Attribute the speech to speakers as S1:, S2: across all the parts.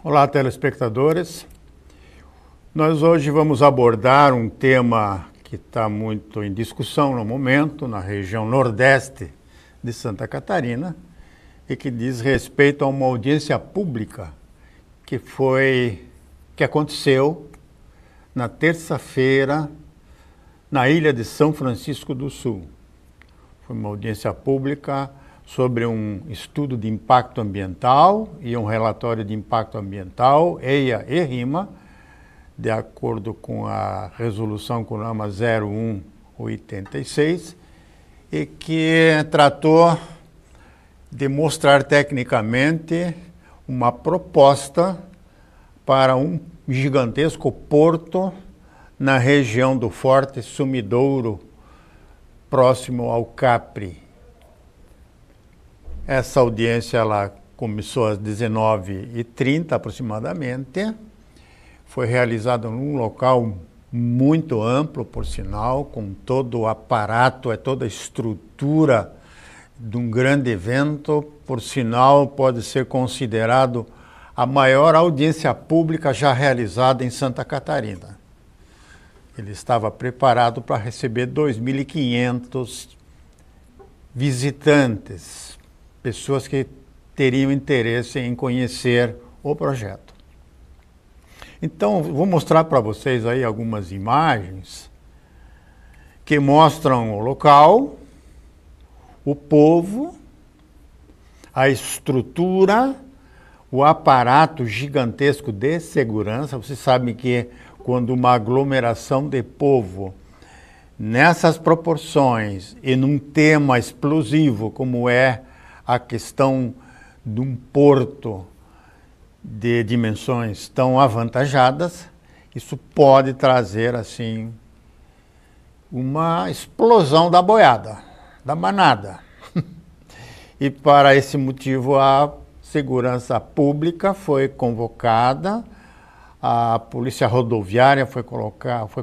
S1: Olá, telespectadores. Nós hoje vamos abordar um tema que está muito em discussão no momento, na região nordeste de Santa Catarina, e que diz respeito a uma audiência pública que aconteceu na terça-feira na ilha de São Francisco do Sul. Foi uma audiência pública sobre um estudo de impacto ambiental e um relatório de impacto ambiental, EIA e RIMA, de acordo com a resolução CONAMA 0186, e que tratou de mostrar tecnicamente uma proposta para um gigantesco porto na região do Forte Sumidouro, próximo ao Capri. Essa audiência ela começou às 19h30 aproximadamente, foi realizada num local muito amplo, por sinal, com todo o aparato, toda a estrutura de um grande evento, por sinal pode ser considerado a maior audiência pública já realizada em Santa Catarina. Ele estava preparado para receber 2.500 visitantes, pessoas que teriam interesse em conhecer o projeto. Então, vou mostrar para vocês aí algumas imagens que mostram o local, o povo, a estrutura, o aparato gigantesco de segurança. Vocês sabem que quando uma aglomeração de povo nessas proporções e num tema explosivo como é a questão de um porto de dimensões tão avantajadas, isso pode trazer assim uma explosão da boiada, da manada. E para esse motivo a segurança pública foi convocada, a polícia rodoviária foi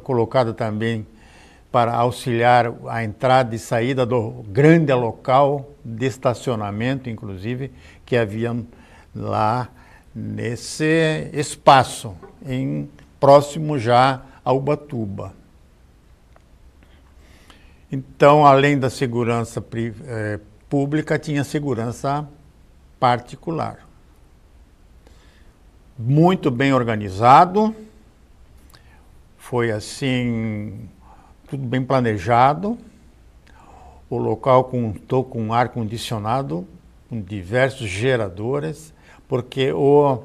S1: colocada também para auxiliar a entrada e saída do grande local de estacionamento, inclusive, que havia lá nesse espaço, próximo já a Ubatuba. Então, além da segurança pública, tinha segurança particular. Muito bem organizado, foi assim, tudo bem planejado. O local contou com ar-condicionado, com diversos geradores, porque o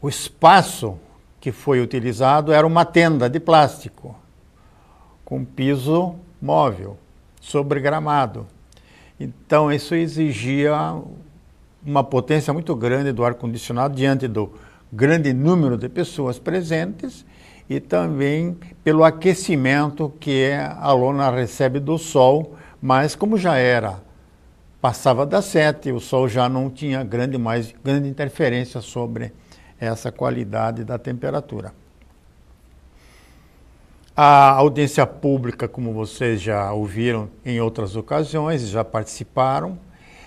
S1: espaço que foi utilizado era uma tenda de plástico, com piso móvel, sobre gramado. Então, isso exigia uma potência muito grande do ar-condicionado diante do grande número de pessoas presentes e também pelo aquecimento que a lona recebe do sol, mas como já passava das 7, o sol já não tinha grande interferência sobre essa qualidade da temperatura. A audiência pública, como vocês já ouviram em outras ocasiões, já participaram,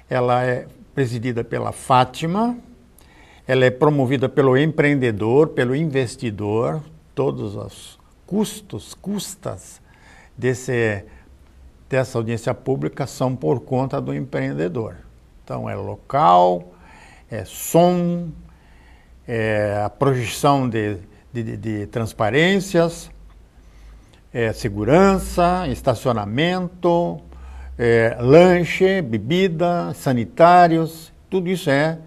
S1: ela é presidida pela Fátima, ela é promovida pelo empreendedor, pelo investidor, todos os custas dessa audiência pública são por conta do empreendedor. Então é local, é som, é a projeção de transparências, segurança, estacionamento, lanche, bebida, sanitários, tudo isso é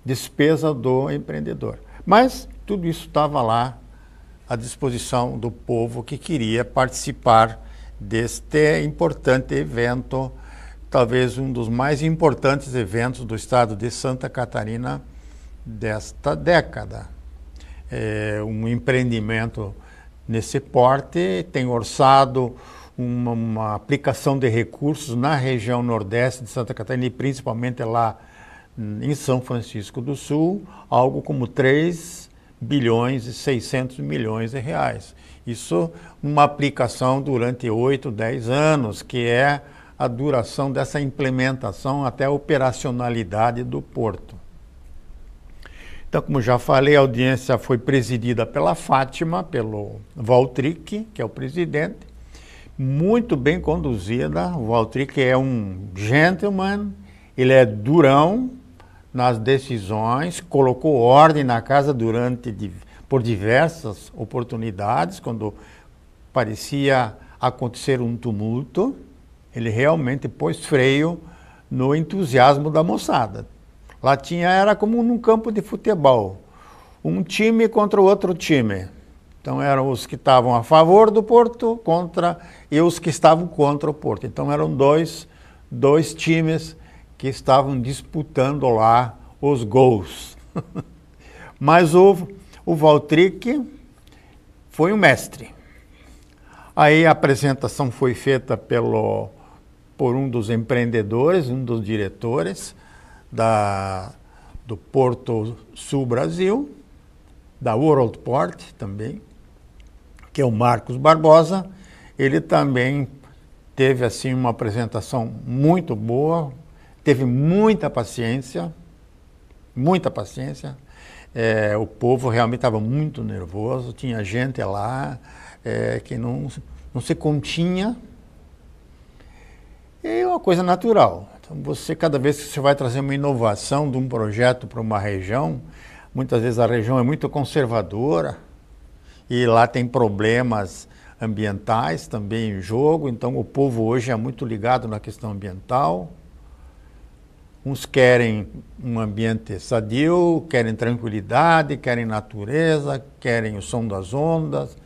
S1: despesa do empreendedor. Mas tudo isso estava lá à disposição do povo que queria participar deste importante evento, talvez um dos mais importantes eventos do estado de Santa Catarina desta década. É um empreendimento nesse porte, tem orçado uma aplicação de recursos na região nordeste de Santa Catarina e principalmente lá em São Francisco do Sul, algo como 3 bilhões e 600 milhões de reais. Isso numa aplicação durante 8, 10 anos, que é a duração dessa implementação até a operacionalidade do porto. Então, como já falei, a audiência foi presidida pela Fátima, pelo Waltric, que é o presidente, muito bem conduzida. O Waltric é um gentleman, ele é durão nas decisões, colocou ordem na casa por diversas oportunidades, quando parecia acontecer um tumulto, ele realmente pôs freio no entusiasmo da moçada. Lá era como num campo de futebol, um time contra o outro time. Então eram os que estavam a favor do Porto e os que estavam contra o Porto. Então eram dois times que estavam disputando lá os gols. Mas o Waltric foi um mestre. Aí a apresentação foi feita por um dos empreendedores, um dos diretores do Porto Sul Brasil, da World Port também, que é o Marcos Barbosa. Ele também teve assim uma apresentação muito boa, teve muita paciência, muita paciência. O povo realmente estava muito nervoso, tinha gente lá que não se continha. É uma coisa natural. Então, cada vez que você vai trazer uma inovação de um projeto para uma região, muitas vezes a região é muito conservadora e lá tem problemas ambientais também em jogo, então o povo hoje é muito ligado na questão ambiental. Uns querem um ambiente sadio, querem tranquilidade, querem natureza, querem o som das ondas.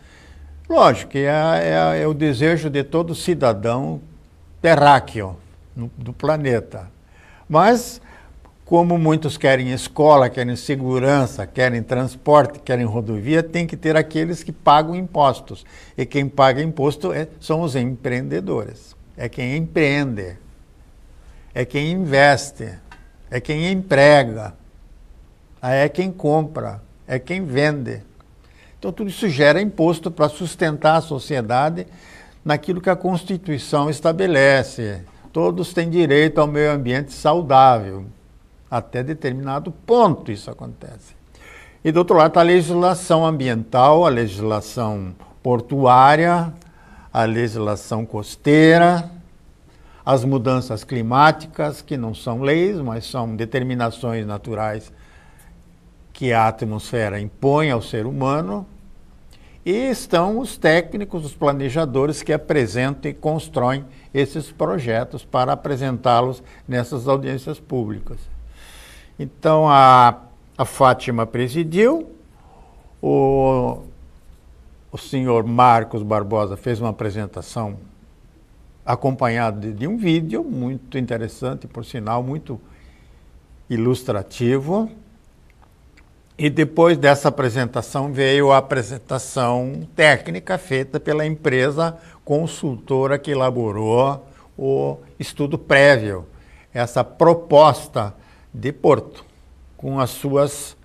S1: Lógico que é o desejo de todo cidadão terráqueo do planeta. Mas, como muitos querem escola, querem segurança, querem transporte, querem rodovia, tem que ter aqueles que pagam impostos. E quem paga imposto são os empreendedores. É quem empreende, é quem investe, é quem emprega, é quem compra, é quem vende. Então, tudo isso gera imposto para sustentar a sociedade naquilo que a Constituição estabelece. Todos têm direito ao meio ambiente saudável. Até determinado ponto isso acontece. E do outro lado está a legislação ambiental, a legislação portuária, a legislação costeira, as mudanças climáticas, que não são leis, mas são determinações naturais que a atmosfera impõe ao ser humano. E estão os técnicos, os planejadores que apresentam e constroem esses projetos para apresentá-los nessas audiências públicas. Então, a Fátima presidiu, o senhor Marcos Barbosa fez uma apresentação acompanhado de um vídeo muito interessante, por sinal, muito ilustrativo. E depois dessa apresentação veio a apresentação técnica feita pela empresa consultora que elaborou o estudo prévio, essa proposta de Porto, com as suas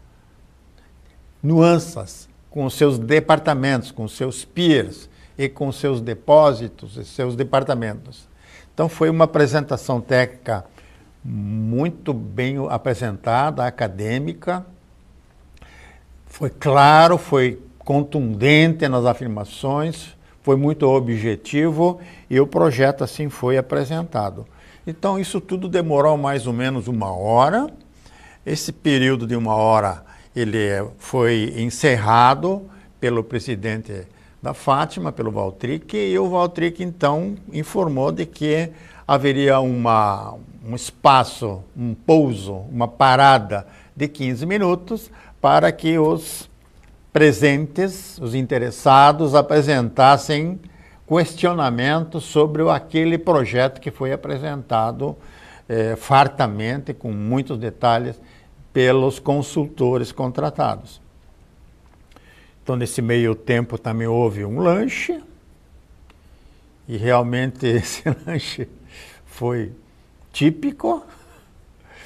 S1: nuances, com os seus departamentos, com os seus piers e com os seus depósitos e seus departamentos. Então foi uma apresentação técnica muito bem apresentada, acadêmica. Foi claro, foi contundente nas afirmações, foi muito objetivo e o projeto assim foi apresentado. Então isso tudo demorou mais ou menos 1 hora. Esse período de 1 hora ele foi encerrado pelo presidente da Fátima, pelo Waltric, e o Waltric então informou de que haveria um espaço, um pouso, uma parada de 15 minutos para que os presentes, os interessados, apresentassem questionamentos sobre aquele projeto que foi apresentado fartamente, com muitos detalhes, pelos consultores contratados. Então, nesse meio tempo também houve um lanche, e realmente esse lanche foi típico.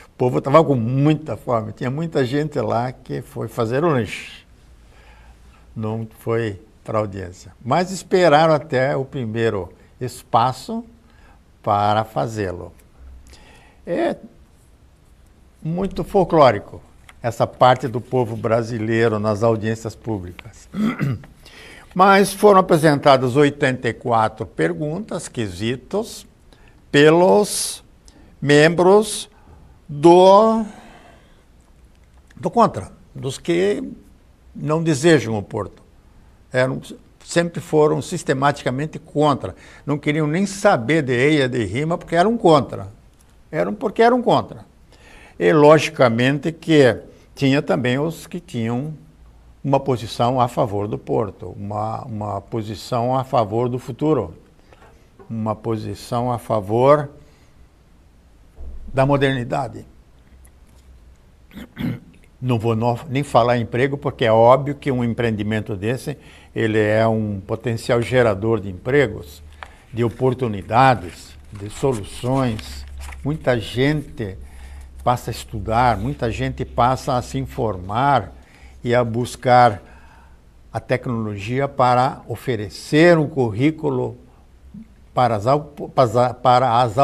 S1: O povo estava com muita fome, tinha muita gente lá que foi fazer o lanche. Não foi para a audiência. Mas esperaram até o primeiro espaço para fazê-lo. É muito folclórico. essa parte do povo brasileiro nas audiências públicas. Mas foram apresentadas 84 perguntas, quesitos, pelos membros do contra, dos que não desejam o Porto. Sempre foram sistematicamente contra. Não queriam nem saber de eia, de rima, porque eram contra. Porque eram contra. E, logicamente, que tinha também os que tinham uma posição a favor do Porto, uma posição a favor do futuro, uma posição a favor da modernidade. Não vou nem falar em emprego, porque é óbvio que um empreendimento desse, ele é um potencial gerador de empregos, de oportunidades, de soluções. Muita gente passa a estudar, muita gente passa a se informar e a buscar a tecnologia para oferecer um currículo para as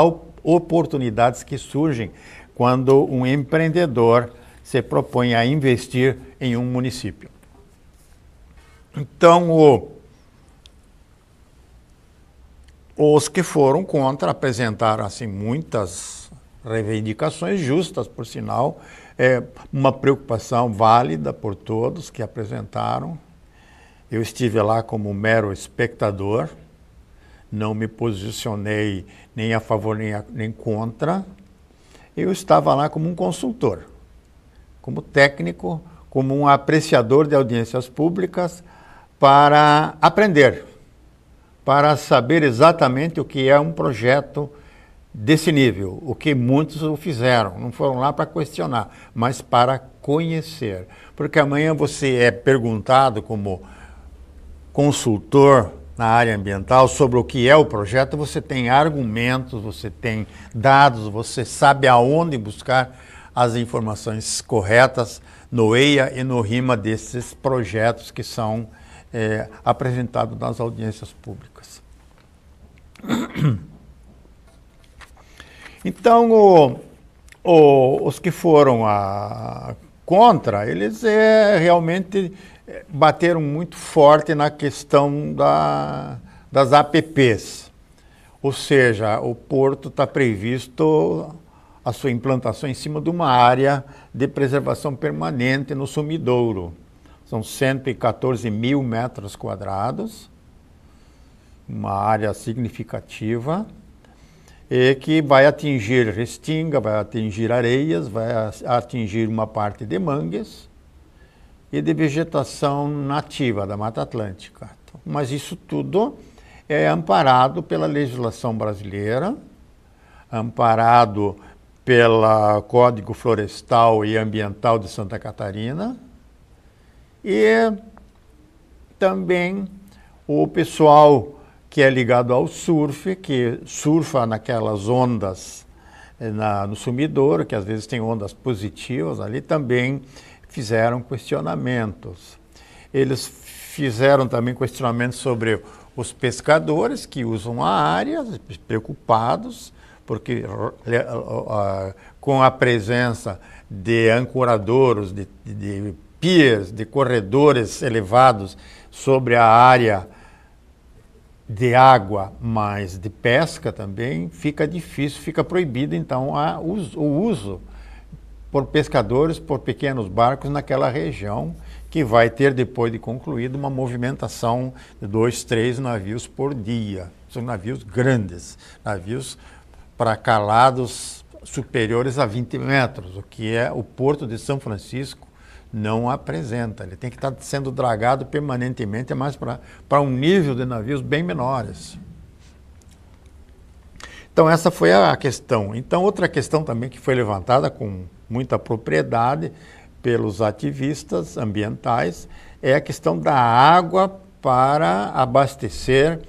S1: oportunidades que surgem quando um empreendedor se propõe a investir em um município. Então, os que foram contra apresentaram assim, muitas reivindicações justas, por sinal, uma preocupação válida por todos que apresentaram. Eu estive lá como mero espectador, não me posicionei nem a favor nem contra. Eu estava lá como um consultor, como técnico, como um apreciador de audiências públicas para aprender, para saber exatamente o que é um projeto desse nível, o que muitos o fizeram, não foram lá para questionar, mas para conhecer. Porque amanhã você é perguntado como consultor na área ambiental sobre o que é o projeto, você tem argumentos, você tem dados, você sabe aonde buscar as informações corretas no EIA e no RIMA desses projetos que são apresentados nas audiências públicas. Então, os que foram contra, eles realmente bateram muito forte na questão das APPs. Ou seja, o Porto está previsto a sua implantação em cima de uma área de preservação permanente no sumidouro. São 114 mil metros quadrados, uma área significativa, e que vai atingir restinga, vai atingir areias, vai atingir uma parte de mangues e de vegetação nativa da Mata Atlântica. Mas isso tudo é amparado pela legislação brasileira, amparado pelo Código Florestal e Ambiental de Santa Catarina, e também o pessoal que é ligado ao surf, que surfa naquelas ondas no sumidouro, que às vezes tem ondas positivas ali, também fizeram questionamentos. Eles fizeram também questionamentos sobre os pescadores que usam a área, preocupados, porque com a presença de ancoradouros, de piers, de corredores elevados sobre a área de água, mas de pesca também, fica difícil, fica proibido então o uso por pescadores, por pequenos barcos naquela região, que vai ter, depois de concluído, uma movimentação de 2, 3 navios por dia. São navios grandes, navios para calados superiores a 20 metros, o que o Porto de São Francisco não apresenta. Ele tem que estar sendo dragado permanentemente, mas para um nível de navios bem menores. Então essa foi a questão. Então outra questão também que foi levantada com muita propriedade pelos ativistas ambientais é a questão da água para abastecer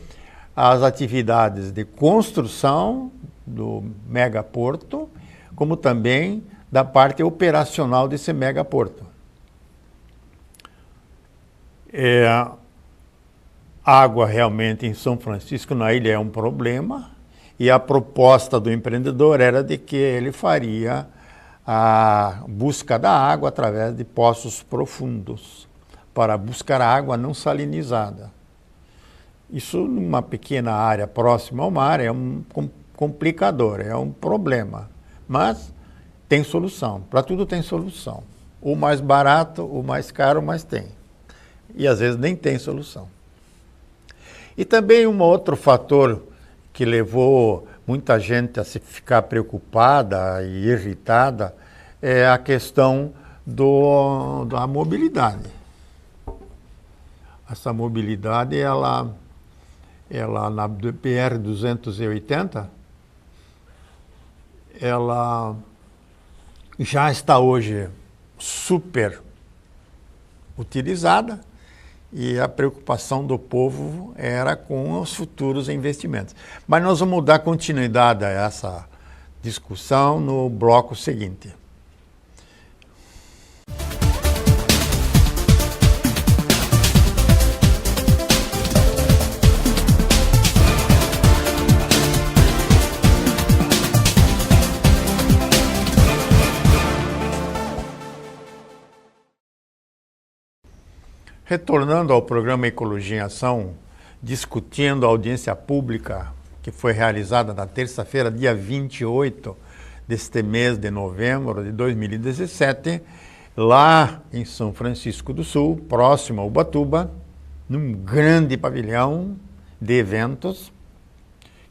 S1: as atividades de construção do megaporto, como também da parte operacional desse megaporto. Água realmente em São Francisco, na ilha, é um problema, e a proposta do empreendedor era de que ele faria a busca da água através de poços profundos, para buscar água não salinizada. Isso, numa pequena área próxima ao mar, é um complicador, é um problema. Mas tem solução, para tudo tem solução. O mais barato, o mais caro, mas tem. E às vezes nem tem solução. E também um outro fator que levou muita gente a se ficar preocupada e irritada é a questão da mobilidade. Essa mobilidade, ela na BR-280, ela já está hoje super utilizada e a preocupação do povo era com os futuros investimentos. Mas nós vamos dar continuidade a essa discussão no bloco seguinte. Retornando ao programa Ecologia em Ação, discutindo a audiência pública que foi realizada na terça-feira, dia 28 deste mês de novembro de 2017, lá em São Francisco do Sul, próximo a Ubatuba, num grande pavilhão de eventos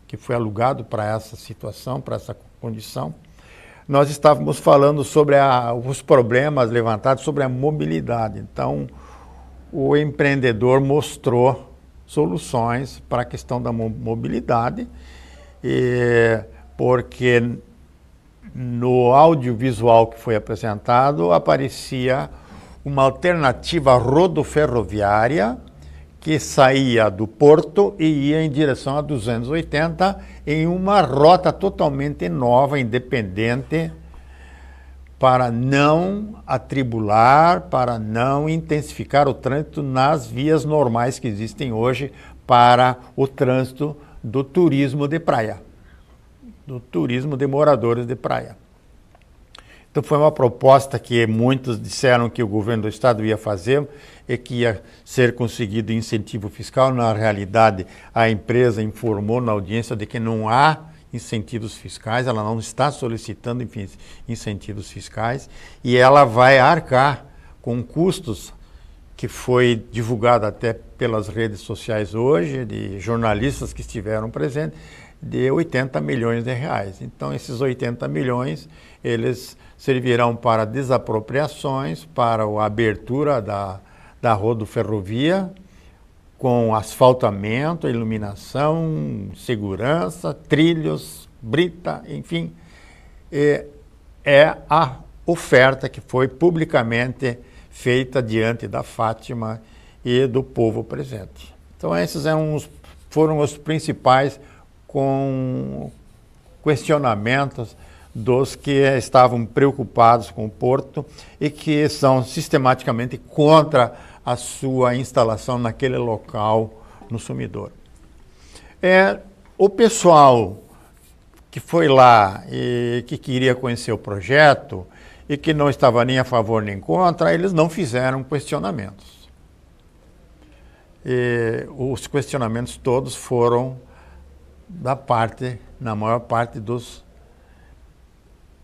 S1: que foi alugado para essa situação, para essa condição. Nós estávamos falando sobre os problemas levantados sobre a mobilidade. Então, o empreendedor mostrou soluções para a questão da mobilidade, porque no audiovisual que foi apresentado aparecia uma alternativa rodoferroviária que saía do porto e ia em direção a 280 em uma rota totalmente nova, independente, para não atribular, para não intensificar o trânsito nas vias normais que existem hoje para o trânsito do turismo de praia, do turismo de moradores de praia. Então foi uma proposta que muitos disseram que o governo do estado ia fazer e que ia ser conseguido incentivo fiscal. Na realidade, a empresa informou na audiência de que não há incentivos fiscais, ela não está solicitando incentivos fiscais e ela vai arcar com custos que foi divulgado até pelas redes sociais hoje, de jornalistas que estiveram presentes, de 80 milhões de reais. Então, esses 80 milhões, eles servirão para desapropriações, para a abertura da rodoferrovia, com asfaltamento, iluminação, segurança, trilhos, brita, enfim. É a oferta que foi publicamente feita diante da Fátima e do povo presente. Então, esses foram os principais questionamentos dos que estavam preocupados com o porto e que são sistematicamente contra a sua instalação naquele local no Sumidouro. O pessoal que foi lá e que queria conhecer o projeto e que não estava nem a favor nem contra, eles não fizeram questionamentos. Os questionamentos todos foram na maior parte dos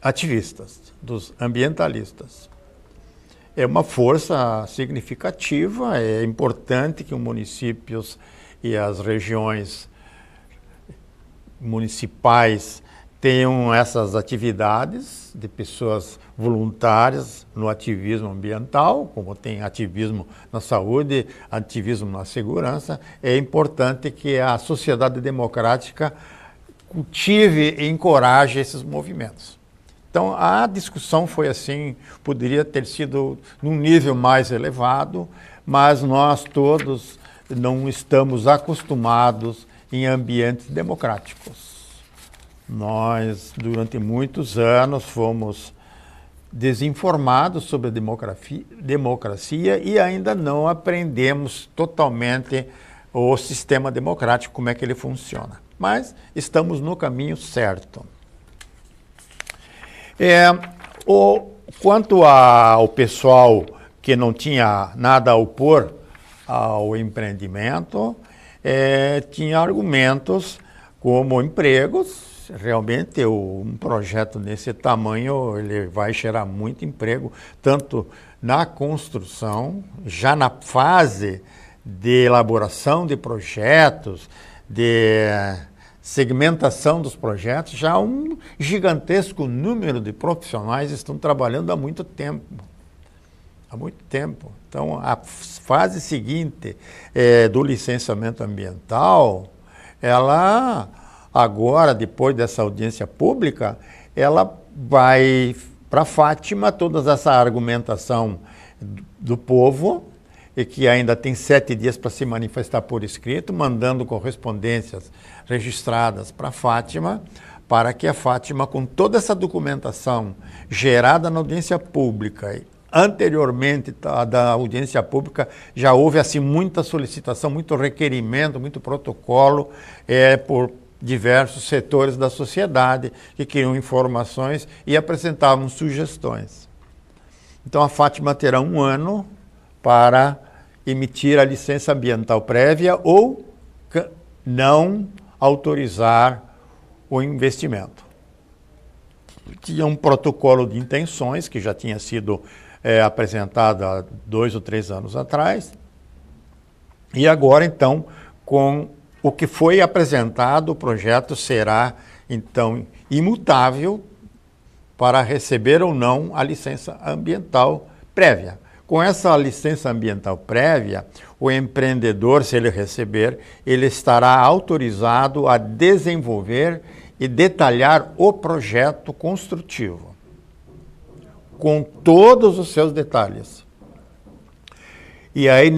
S1: ativistas, dos ambientalistas. É uma força significativa, é importante que os municípios e as regiões municipais tenham essas atividades de pessoas voluntárias no ativismo ambiental, como tem ativismo na saúde, ativismo na segurança. É importante que a sociedade democrática cultive e encoraje esses movimentos. Então, a discussão foi assim, poderia ter sido num nível mais elevado, mas nós todos não estamos acostumados em ambientes democráticos. Nós, durante muitos anos, fomos desinformados sobre a democracia e ainda não aprendemos totalmente o sistema democrático, como é que ele funciona. Mas estamos no caminho certo. Quanto ao pessoal que não tinha nada a opor ao empreendimento, tinha argumentos como empregos. Realmente, um projeto desse tamanho, ele vai gerar muito emprego, tanto na construção, já na fase de elaboração de projetos, de segmentação dos projetos, já um gigantesco número de profissionais estão trabalhando há muito tempo. Há muito tempo. Então, a fase seguinte do licenciamento ambiental, ela, agora, depois dessa audiência pública, ela vai para Fátima, toda essa argumentação do povo, e que ainda tem 7 dias para se manifestar por escrito, mandando correspondências registradas para Fátima, para que a Fátima, com toda essa documentação gerada na audiência pública, anteriormente da audiência pública, já houve assim muita solicitação, muito requerimento, muito protocolo por diversos setores da sociedade que queriam informações e apresentavam sugestões. Então a Fátima terá 1 ano para emitir a licença ambiental prévia ou não autorizar o investimento. Tinha um protocolo de intenções que já tinha sido apresentado há 2 ou 3 anos atrás, e agora então, com o que foi apresentado, o projeto será então imutável para receber ou não a licença ambiental prévia. Com essa licença ambiental prévia, o empreendedor, se ele receber, ele estará autorizado a desenvolver e detalhar o projeto construtivo, com todos os seus detalhes. E aí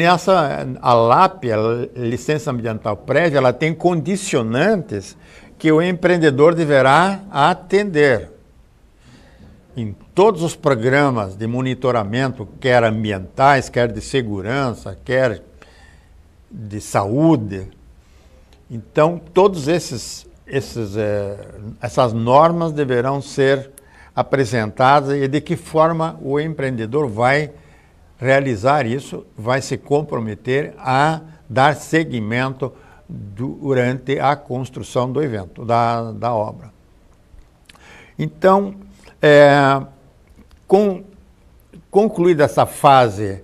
S1: a LAP, a licença ambiental prévia, ela tem condicionantes que o empreendedor deverá atender. Em todos os programas de monitoramento, quer ambientais, quer de segurança, quer de saúde. Então, todas essas normas deverão ser apresentadas e de que forma o empreendedor vai realizar isso, vai se comprometer a dar seguimento durante a construção do evento, da obra. Então, concluída essa fase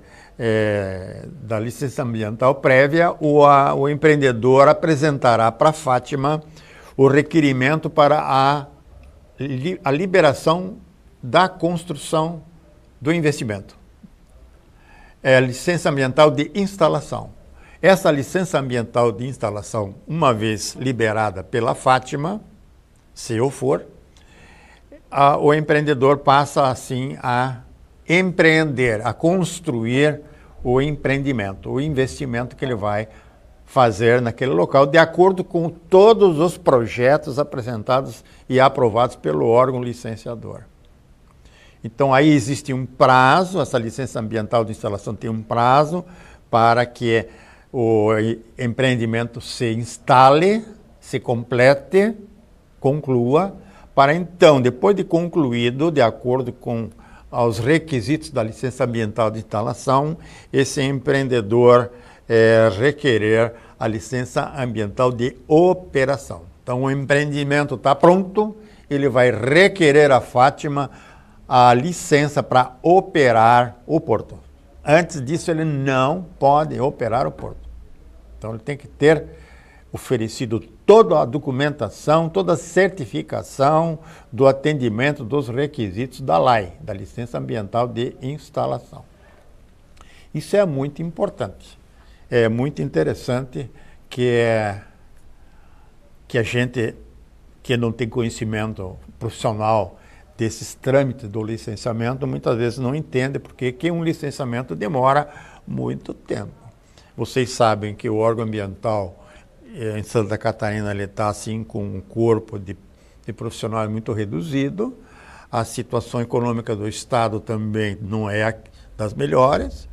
S1: da licença ambiental prévia, o empreendedor apresentará para a Fátima o requerimento para a liberação da construção do investimento. É a licença ambiental de instalação. Essa licença ambiental de instalação, uma vez liberada pela Fátima, se eu for, o empreendedor passa assim a empreender, a construir o empreendimento, o investimento que ele vai fazer naquele local, de acordo com todos os projetos apresentados e aprovados pelo órgão licenciador. Então, aí existe um prazo, essa licença ambiental de instalação tem um prazo para que o empreendimento se instale, se complete, conclua, para então, depois de concluído, de acordo com os requisitos da licença ambiental de instalação, esse empreendedor requerer a licença ambiental de operação. Então, o empreendimento está pronto, ele vai requerer a Fátima a licença para operar o porto. Antes disso, ele não pode operar o porto. Então, ele tem que ter oferecido toda a documentação, toda a certificação do atendimento dos requisitos da LAI, da Licença Ambiental de Instalação. Isso é muito importante. É muito interessante que a gente que não tem conhecimento profissional desses trâmites do licenciamento, muitas vezes não entende porque que um licenciamento demora muito tempo. Vocês sabem que o órgão ambiental em Santa Catarina ele está assim com um corpo de profissionais muito reduzido, a situação econômica do Estado também não é das melhores,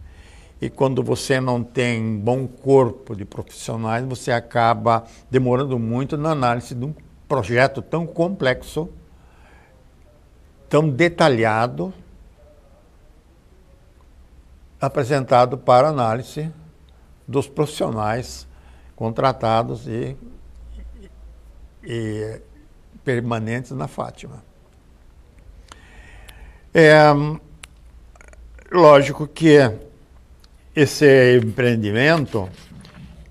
S1: e quando você não tem um bom corpo de profissionais, você acaba demorando muito na análise de um projeto tão complexo tão detalhado apresentado para análise dos profissionais contratados e permanentes na Fátima. Lógico que esse empreendimento,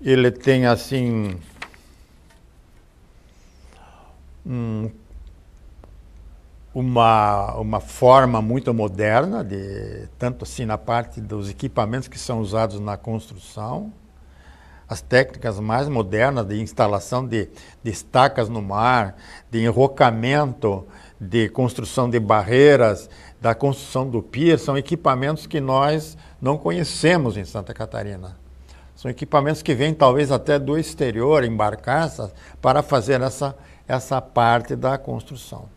S1: ele tem assim uma forma muito moderna, tanto assim na parte dos equipamentos que são usados na construção, as técnicas mais modernas de instalação de estacas no mar, de enrocamento, de construção de barreiras, da construção do pier, são equipamentos que nós não conhecemos em Santa Catarina. São equipamentos que vêm talvez até do exterior, em barcaças, para fazer essa parte da construção.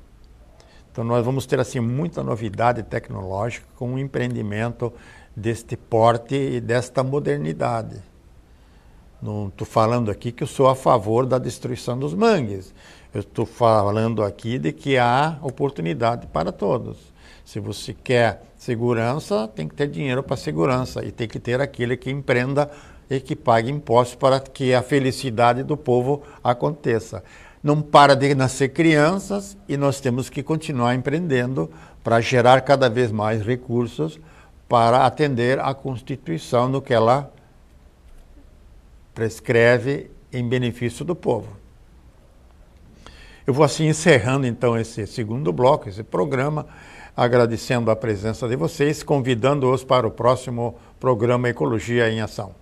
S1: Então nós vamos ter assim muita novidade tecnológica com um empreendimento deste porte e desta modernidade. Não estou falando aqui que eu sou a favor da destruição dos mangues. Eu estou falando aqui de que há oportunidade para todos. Se você quer segurança, tem que ter dinheiro para segurança e tem que ter aquele que empreenda e que pague impostos para que a felicidade do povo aconteça. Não para de nascer crianças e nós temos que continuar empreendendo para gerar cada vez mais recursos para atender à Constituição no que ela prescreve em benefício do povo. Eu vou assim encerrando então esse segundo bloco, esse programa, agradecendo a presença de vocês, convidando-os para o próximo programa Ecologia em Ação.